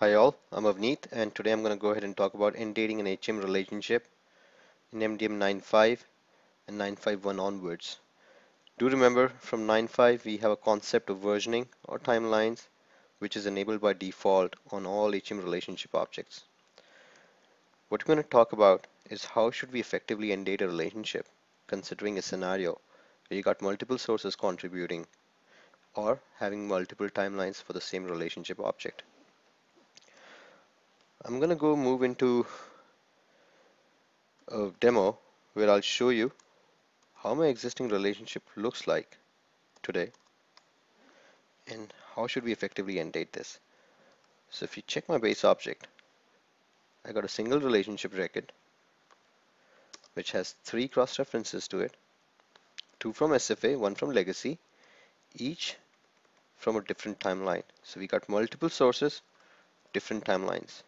Hi all, I'm Avneet and today I'm going to go ahead and talk about end dating an HM relationship in MDM 9.5 and 9.5.1 onwards. Do remember from 9.5 we have a concept of versioning or timelines which is enabled by default on all HM relationship objects. What we're going to talk about is how should we effectively end date a relationship considering a scenario where you got multiple sources contributing or having multiple timelines for the same relationship object. I'm going to go move into a demo where I'll show you how my existing relationship looks like today and how should we effectively end date this. So if you check my base object, I got a single relationship record which has 3 cross references to it, 2 from SFA, 1 from legacy, each from a different timeline. So we got multiple sources, different timelines.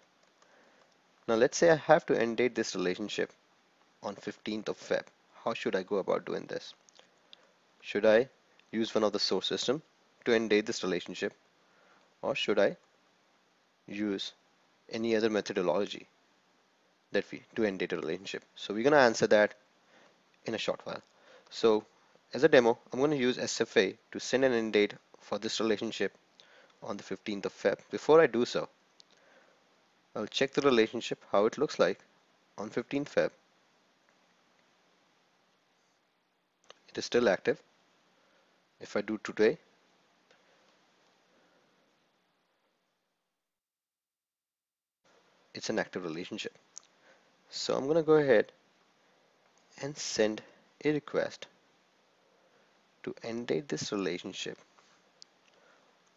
Now let's say I have to end date this relationship on 15th of Feb. How should I go about doing this? Should I use one of the source system to end date this relationship, or should I use any other methodology to end date a relationship? So we're going to answer that in a short while. So as a demo, I'm going to use SFA to send an end date for this relationship on the 15th of Feb. Before I do so, I'll check the relationship, how it looks like on 15th Feb. It is still active. If I do today, it's an active relationship. So I'm going to go ahead and send a request to end date this relationship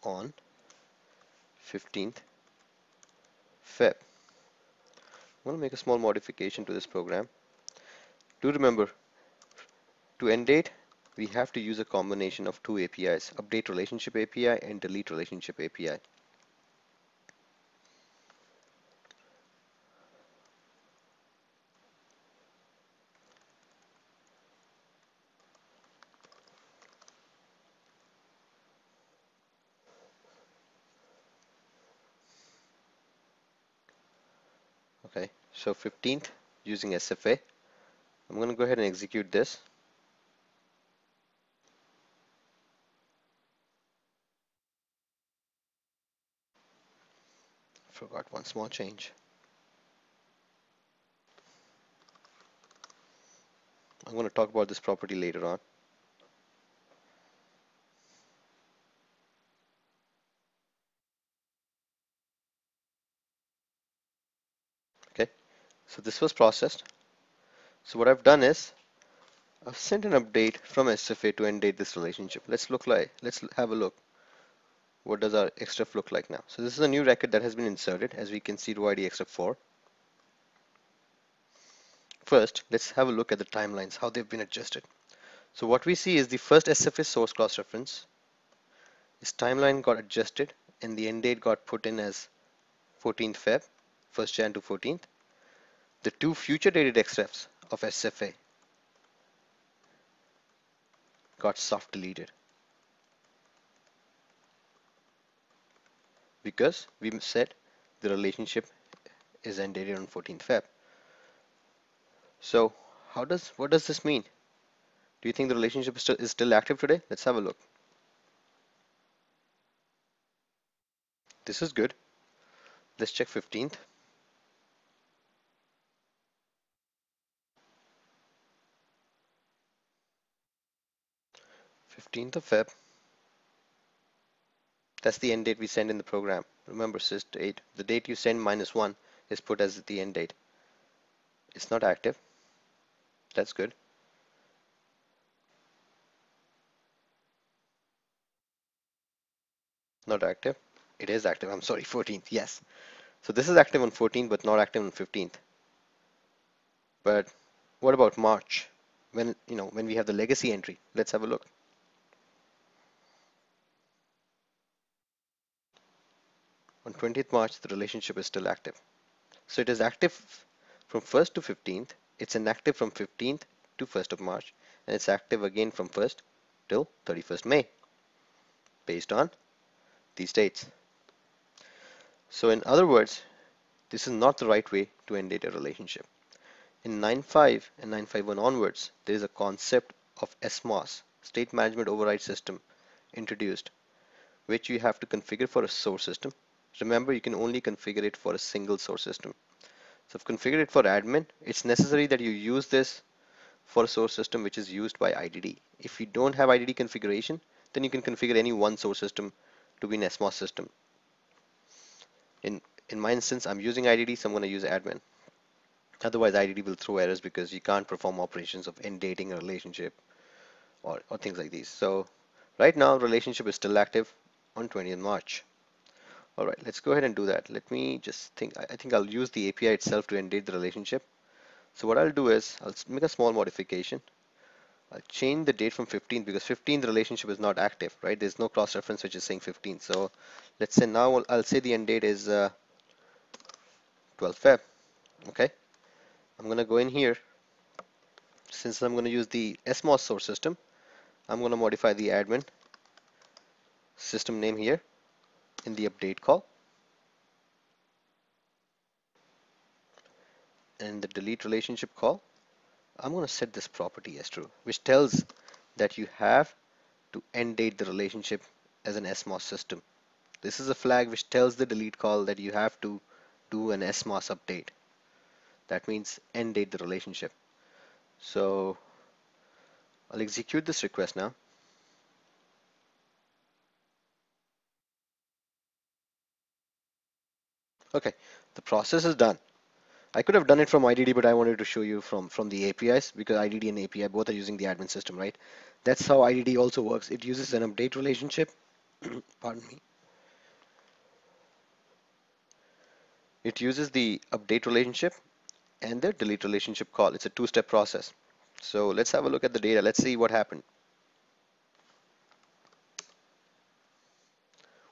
on 15th Feb. I'm going to make a small modification to this program. Do remember, to end date, we have to use a combination of 2 APIs, update relationship API and delete relationship API. Okay, so 15th using SFA. I'm going to go ahead and execute this. Forgot one small change. I'm going to talk about this property later on. Okay, so this was processed. So what I've done is I've sent an update from SFA to end date this relationship. Let's have a look. What does our xref look like now? So this is a new record that has been inserted, as we can see to ID xref4. First, let's have a look at the timelines, how they've been adjusted. So what we see is the first SFA source cross reference. Its timeline got adjusted and the end date got put in as 14th Feb, 1st Jan to 14th. The 2 future dated xrefs of SFA got soft deleted because we said the relationship is end dated on 14th Feb. So what does this mean? Do you think the relationship is still active today? Let's have a look. This is good. Let's check 15th. 15th of Feb. That's the end date we send in the program. Remember, sys date. The date you send -1 is put as the end date. It's not active. That's good. Not active. It is active. I'm sorry, 14th. Yes. So this is active on 14th, but not active on 15th. But what about March? When we have the legacy entry. Let's have a look. On 20th March, the relationship is still active. So it is active from 1st to 15th. It's inactive from 15th to 1st of March. And it's active again from 1st till 31st May based on these dates. So in other words, this is not the right way to end data relationship. In 9.5 and 9.5.1 onwards, there is a concept of SMOS, State Management Override System, introduced, which you have to configure for a source system. Remember, you can only configure it for a single source system. So if configured it for admin, it's necessary that you use this for a source system which is used by IDD. If you don't have IDD configuration, then you can configure any one source system to be an SMOS system. In my instance, I'm using IDD, so I'm going to use admin. Otherwise, IDD will throw errors because you can't perform operations of end dating a relationship or things like these. So right now, relationship is still active on 20th March. All right, let's go ahead and do that. Let me just think. I think I'll use the API itself to end date the relationship. So what I'll do is I'll make a small modification. I'll change the date from 15 because 15 the relationship is not active, right? There's no cross-reference which is saying 15. So let's say now I'll say the end date is 12 Feb. Okay, I'm gonna go in here. Since I'm gonna use the SMOS source system, I'm gonna modify the admin system name here in the update call, and the delete relationship call. I'm gonna set this property as true, which tells that you have to end date the relationship as an SMOS system. This is a flag which tells the delete call that you have to do an SMOS update. That means end date the relationship. So I'll execute this request now. Okay, the process is done. I could have done it from IDD, but I wanted to show you from the APIs because IDD and API both are using the admin system, right? That's how IDD also works. It uses an update relationship. Pardon me. It uses the update relationship and the delete relationship call. It's a two-step process. So let's have a look at the data. Let's see what happened.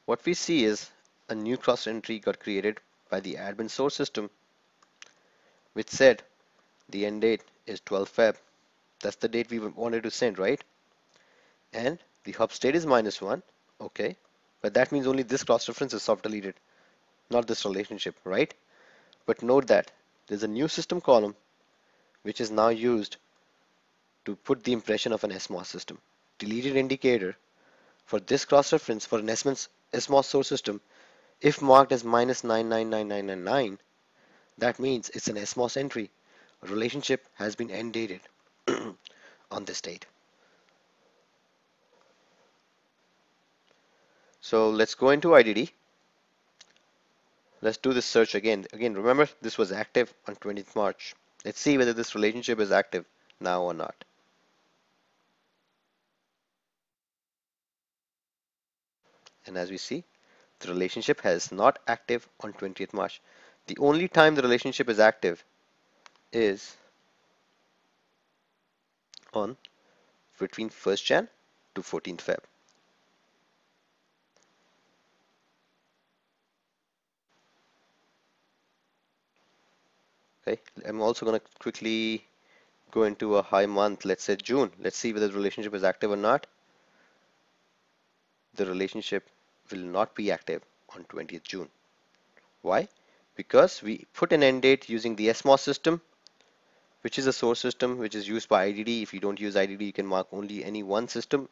What we see is a new cross entry got created by the admin source system, which said the end date is 12 Feb. That's the date we wanted to send, right? And the hub state is -1. Okay. But that means only this cross reference is soft deleted, not this relationship, right? But note that there's a new system column which is now used to put the impression of an SMOS system. Deleted indicator for this cross reference for an SMOS source system, if marked as -999999, that means it's an SMOS entry. A relationship has been end dated on this date. So let's go into IDD. Let's do this search again. Again, remember this was active on 20th March. Let's see whether this relationship is active now or not. And as we see, the relationship has not active on 20th March. The only time the relationship is active is on between 1st Jan to 14th Feb. Okay, I'm also going to quickly go into a high month, let's say June. Let's see whether the relationship is active or not. The relationship will not be active on 20th June. Why? Because we put an end date using the SMOS system, which is a source system which is used by IDD. If you don't use IDD, you can mark only any one system,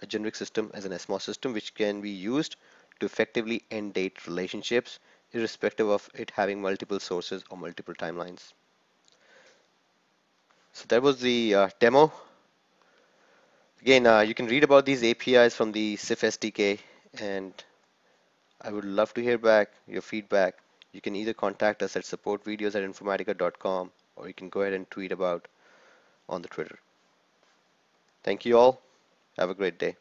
a generic system, as an SMOS system, which can be used to effectively end date relationships, irrespective of it having multiple sources or multiple timelines. So that was the demo. Again, you can read about these APIs from the SIF SDK, and I would love to hear back your feedback. You can either contact us at supportvideos@informatica.com, or you can go ahead and tweet about on the Twitter. Thank you all. Have a great day.